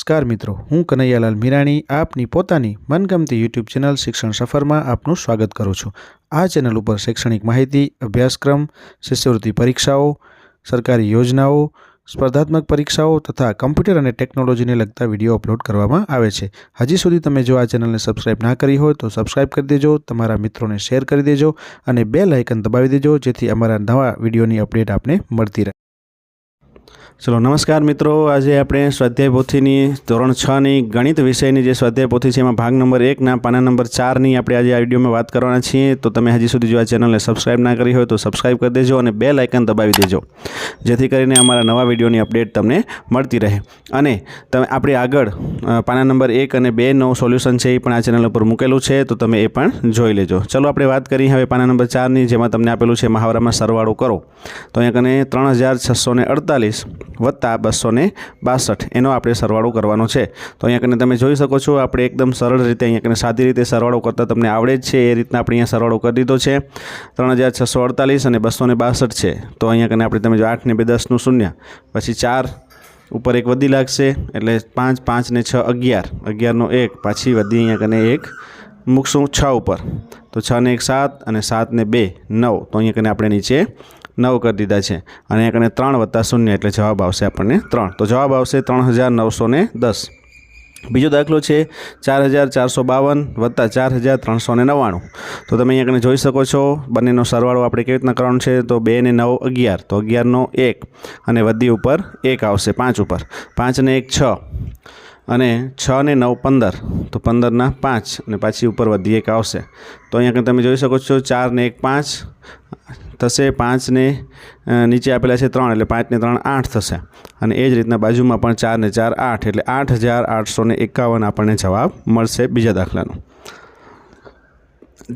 નમસ્કાર મિત્રો, હું કનૈયાલાલ મીરાણી આપની પોતાની મનગમતી યુટ્યુબ ચેનલ શિક્ષણ સફરમાં આપનું સ્વાગત કરું છું। આ ચેનલ ઉપર શૈક્ષણિક માહિતી, અભ્યાસક્રમ, શિષ્યવૃત્તિ પરીક્ષાઓ, સરકારી યોજનાઓ, સ્પર્ધાત્મક પરીક્ષાઓ તથા કમ્પ્યુટર અને ટેકનોલોજીને લગતા વિડીયો અપલોડ કરવામાં આવે છે। હજી સુધી તમે જો આ ચેનલને સબસ્ક્રાઇબ ના કરી હોય તો સબસ્ક્રાઇબ કરી દેજો, તમારા મિત્રોને શેર કરી દેજો અને બેલ આઇકન દબાવી દેજો જેથી અમારા નવા વિડીયોની અપડેટ આપને મળતી રહે। चलो नमस्कार मित्रों, आज आपणे स्वाध्याय पोथीनी धोरण 6 नी गणित विषयनी जे स्वाध्याय पोथी छे एमां भाग नंबर 1 ना पाना नंबर 4 नी आपणे आज आ विडियो में बात करवाना छीए। तो तमे हजी सुधी जो आ चेनलने सब्सक्राइब ना करी होय तो सब्सक्राइब कर देजो अने बेल आइकन दबावी देजो जेथी करीने अमारा नवा विडियोनी अपडेट तमने मळती रहे। अने तमे आपणे आगळ पाना नंबर 1 अने 2 नो सोल्यूशन छे ए पण आ चेनल पर मूकेलुं छे तो तमे ए पण जोई लेजो। चलो आपणे वात करीए हवे पाना नंबर 4 नी, जेमां तमने आपेलुं छे महावरामां सरवाळो करो। तो अहींया कने 3648 वत्ता 262 एनो आपणे सरवाळो करवानो छे। तो अहींया कने तमे जोई शको छो आपणे एकदम सरळ रीते अहींया कने सादी रीते सरवाळो करता तमने आवडे ज छे ए रीतना आपणे अहींया सरवाळो करी दीधो छे। 3648 અને 262 छे। तो अहींया कने आपणे तमे जो 8 ने 2 10 નું 0 પછી 4 ઉપર એક વધી લાગશે એટલે 5 5 ને 6 11 11 નો 1 પાછી વધી अहींया कने 1 મૂકશું 6 ઉપર। तो 6 ने 1 7 અને 7 ने 2 9। तो अहींया कने आपणे નીચે 9 कर दीधा है और अहीं कने 3 वत्ता 0 एटले जवाब आवशे आपणे 3। तो जवाब आवशे 3910। बीजो दाखलो है 4452 वत्ता 4399। तो तमे अहीं कने जोई शको छो बंनेनो सरवाळो आपणे केवी रीतना करवानो छे। तो 2 ने 9 11, तो 11 नो 1 अने वधी उपर 1 आवशे 5 उपर, 5 ने 1 6 અને 6 ને 9 15, તો 15 ના 5 અને પાછી ઉપર વધી 1 આવશે। તો અહીંયા તમે જોઈ શકો છો 4 ને 1 5 થશે, 5 ને નીચે આપેલા છે 3 એટલે 5 ને 3 8 થશે અને એ જ રીતના બાજુમાં પણ 4 ને 4 8 એટલે 8851 આપણને જવાબ મળશે બીજા દાખલાનો।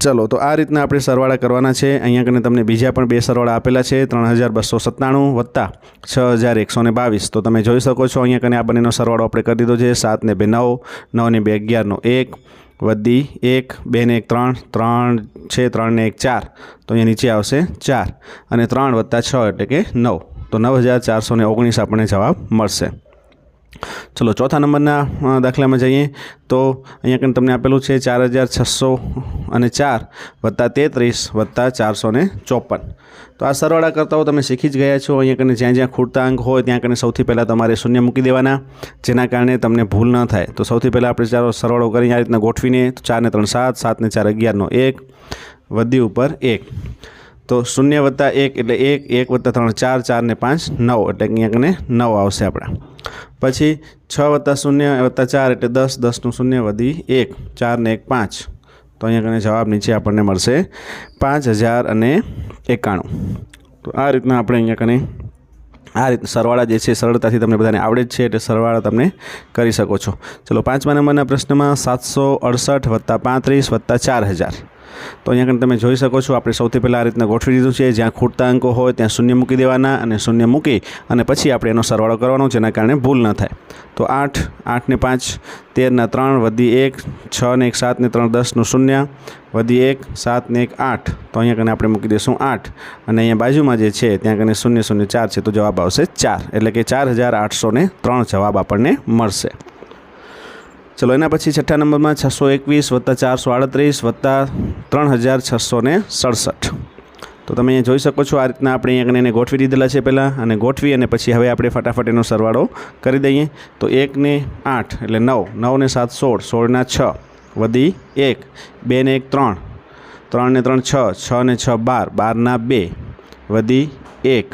चलो तो आ रीतना आपणे सरवाळा करवाना छे। अहींया कने तमने बीजा पण बे सरवाळा आपेला छे 3297 वत्ता 6122। तो तमे जोई शको छो अहींया कने आ बंनेनो सरवाळो आपणे करी दीधो छे। 7 ने 2 9, 9 ने 2 11 नो 1 वधी 1, 2 ने 1 3 3 छे, 3 ने 1 4। तो अहींया नीचे आवशे 4 અને 3 વત્તા 6 એટલે કે 9। तो 9419 આપણને જવાબ મળશે। चलो चौथा नंबरना दाखला में जाइए। तो अहीं कने तमने आपेलू है 4604 वत्ता 33 वत्ता 454। तो आ सरवाळा करता हो तमे शीखी ज गया छो। अहीं कने ज्यां ज्यां खूटता अंक होय त्यां कने सौथी पहला तमारे शून्य मूकी देवाना जेना कारणे तमने भूल न थाय। तो सौथी पहला आपणे चालो सरवाळो करी आ रीतना गोठवीने। तो 4 ने 3 7, 7 ने 4 11 नो 1 वधी उपर 1। तो 0 वत्ता 1 એટલે 1, 1 वत्ता 3 4, 4 ने 5 9 એટલે अहींया कने 9 आवशे आपणे। पछी 6 वत्ता 0 वत्ता 4 એટલે 10, 10 નું 0 वधी 1, 4 ने 1 5। तो अहींया कने जवाब नीचे आपणे मळशे 5091। तो आ रीतना आपणे अहींया कने आ रीत सरवाळा जे छे सरळताथी तमने बधाने आवडे ज छे એટલે સરવાળા તમે કરી શકો છો। चलो 5મા નંબરના પ્રશ્નમાં 768 वत्ता 35 वत्ता 4000। तो अहीं तमे जोई शको छो आपणे सौथी पहला आ रीतना गोठवी दीधुं छे। ज्यां खूटता अंको होय त्यां शून्य मूकी देवाना અને शून्य मूकी અને પછી આપણે એનો સરવાળો કરવાનો જેના કારણે ભૂલ ન થાય। તો 8, 8 ને 5 13 ના 3 વધી 1, 6 ને 1 7 ને 3 10 નું 0 વધી 1, 7 ને 1 8। તો અહીંયા કને આપણે મૂકી દઈશું 8 અને અહીંયા બાજુમાં જે છે ત્યાં કને 0 0 4 છે। તો જવાબ આવશે 4 એટલે કે 4803 જવાબ આપણને મળશે। चलो एना पछी छठा नंबर में 621 वत्ता 438 वत्ता 3667। तो तमे अहीं जोई शको छो आ रीतना आपणे अहीं कने गोठवी दीधेला छे पहला अने गोठवी अने पछी हवे आपणे फटाफट एनो सरवाळो करी दईए। तो 1 ने 8 એટલે 9, 9 ने 7 16, 16 ના 6 वधी 1, 2 ने 1 3, 3 ने 3 6, 6 ने 6 12, 12 ના 2 वधी 1,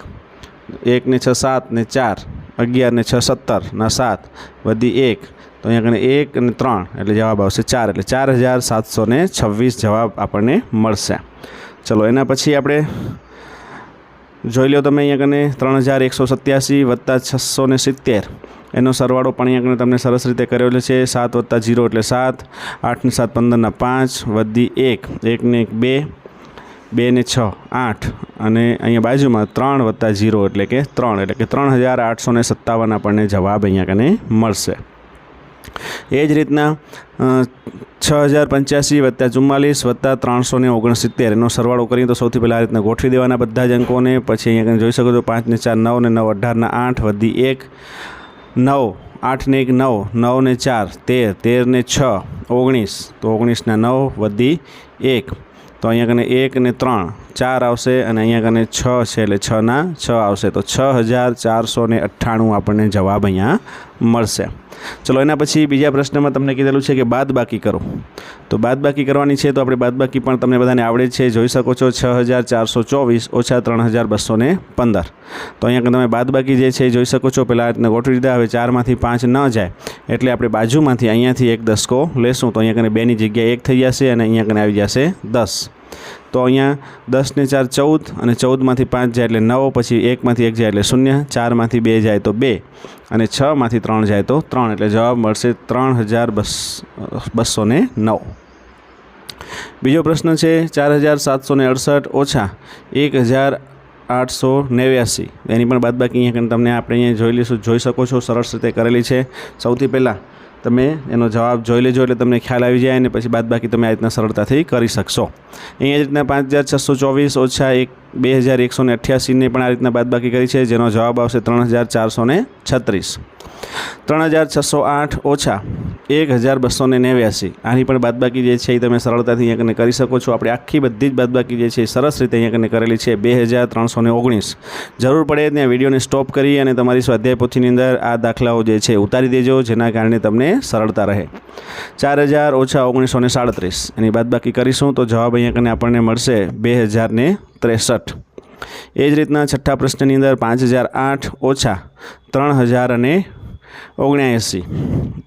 1 ने 6 7 ने 4, 11 ने 6 17 ના 7 वधी 1। तो अहीं कने 1 અને 3 એટલે જવાબ આવશે 4 એટલે 4726 જવાબ આપણને મળશે। चलो एना पछी आपणे જોઈ લો તમે અહીંયા કને 3187 વત્તા 670 એનો સરવાળો પણ અહીંયા કને તમને સરસ રીતે કરેલો છે। 7 વત્તા 0 એટલે 7, 8 ને 7 15 ના 5 વધી 1, 1 ને 1 2, 2 ने 6 8 અને અહીંયા બાજુમાં 3 વત્તા 0 એટલે કે 3 એટલે કે 3857 આપણને જવાબ અહીંયા કને મળશે। એ જ રીતના 6085 वत्ता 44 वत्ता 369 एनो सरवाळो करीए तो सौथी पहला आ रीतना गोठवी देवाना बधा ज अंकोने। पछी अहींया जोई शको छो 5 ने 4 9 ने 9 18 ना 8 वधी 1 9 8 ને 1 9, 9 ને 4 13, 13 ને 6 19, તો 19 ના 9 વધી 1, તો અહીંયા કને 1 ને 3 4 આવશે અને અહીંયા કને 6 છે એટલે 6 ના 6 આવશે, તો 6498 આપણને જવાબ અહીંયા મળશે. ચલો એના પછી બીજા પ્રશ્નમાં તમને કીધેલું છે કે બાદબાકી કરો, તો બાદબાકી કરવાની છે. તો આપણે બાદબાકી પણ તમને બધાને આવડે છે, જોઈ શકો છો 6424 ઓછા 3215. તો અહીંયા તમે બાદબાકી જે છે એ જોઈ શકો છો. પહેલાં આ રીતના ગોઠવી દીધા. હવે 4માંથી 5 ન જાય એટલે આપણે બાજુમાંથી અહીંયાથી એક દસકો લેશું, તો અહીંયા કને 2ની જગ્યાએ 1 થઈ જશે અને અહીંયા કને આવી જશે 10. તો અહીંયા 10 ને 4 14 અને 14માંથી 5 જાય એટલે 9, પછી 1માંથી 1 જાય એટલે 0, 4માંથી 2 જાય તો 2 અને 6માંથી 3 જાય તો 3, એટલે જવાબ મળશે 3209. બીજો પ્રશ્ન છે 4768 ઓછા 1889, એની પણ બાદબાકી અહીંયા તમને આપણે અહીંયા જોઈ લઈશું, જોઈ શકો છો સરસ રીતે કરેલી છે. સૌથી પહેલાં તમે એનો જવાબ જોઈ લેજો એટલે તમને ખ્યાલ આવી જાય અને પછી બાદબાકી તમે આ રીતના સરળતાથી કરી શકશો. અહીંયા જ રીતના 5624 ઓછા 2188 ને પણ આ રીતના બાદબાકી કરી છે, જેનો જવાબ આવશે 3436. 3608 ઓછા 1289, આની પણ બાદબાકી જે છે એ તમે સરળતાથી અહીંયા કને કરી શકો છો. આપણે આખી બધી જ બાદબાકી જે છે એ સરસ રીતે અહીંયા કને કરેલી છે. 2319. જરૂર પડે ત્યાં વિડીયોને સ્ટોપ કરી અને તમારી સ્વાધ્યાય પોથીની અંદર આ દાખલાઓ જે છે ઉતારી દેજો, જેના કારણે તમને સરળતા રહે. 4000 ઓછા 1937, એની બાદબાકી કરીશું તો જવાબ અહીંયા કને આપણને મળશે 2063. એ જ રીતના છઠ્ઠા પ્રશ્નની અંદર 5008 ઓછા 3079,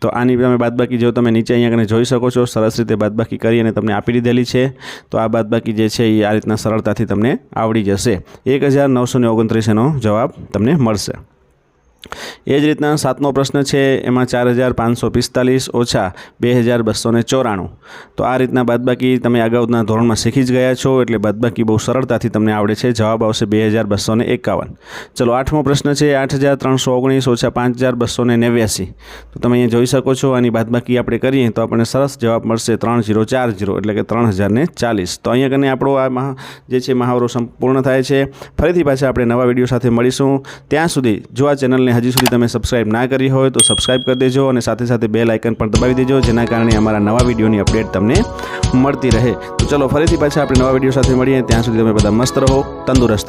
તો આની તમે બાદબાકી જો તમે નીચે અહીંયા કને જોઈ શકો છો, સરસ રીતે બાદબાકી કરી અને તમને આપી દીધેલી છે. તો આ બાદબાકી જે છે એ આ રીતના સરળતાથી તમને આવડી જશે. 1929 એનો જવાબ તમને મળશે. એ જ રીતના 7મો પ્રશ્ન છે, એમાં 4545 ઓછા 2294, તો આ રીતના બાદબાકી તમે અગાઉના ધોરણમાં શીખી જ ગયા છો, એટલે બાદબાકી બહુ સરળતાથી તમને આવડે છે. જવાબ આવશે 2251. ચલો 8મો પ્રશ્ન છે 8319 ઓછા 5289, તો તમે અહીંયા જોઈ શકો છો. આની બાદબાકી આપણે કરીએ તો આપણને સરસ જવાબ મળશે 3040, એટલે કે 3040. તો અહીંયા કને આપણો આ જે છે મહાવરો સંપૂર્ણ થાય છે. ફરીથી પાછા આપણે નવા વિડીયો સાથે મળીશું. ત્યાં સુધી જો આ ચેનલને હજી સુધી તમે સબસ્ક્રાઇબ ના કરી હોય તો સબસ્ક્રાઇબ કરી દેજો અને સાથે સાથે બેલ આઇકન પણ દબાવી દેજો, જેના કારણે અમારા નવા વિડીયોની અપડેટ તમને મળતી રહે. તો ચલો ફરીથી પાછા આપણે નવા વિડીયો સાથે મળીએ. ત્યાં સુધી તમે બધા મસ્ત રહો, તંદુરસ્ત.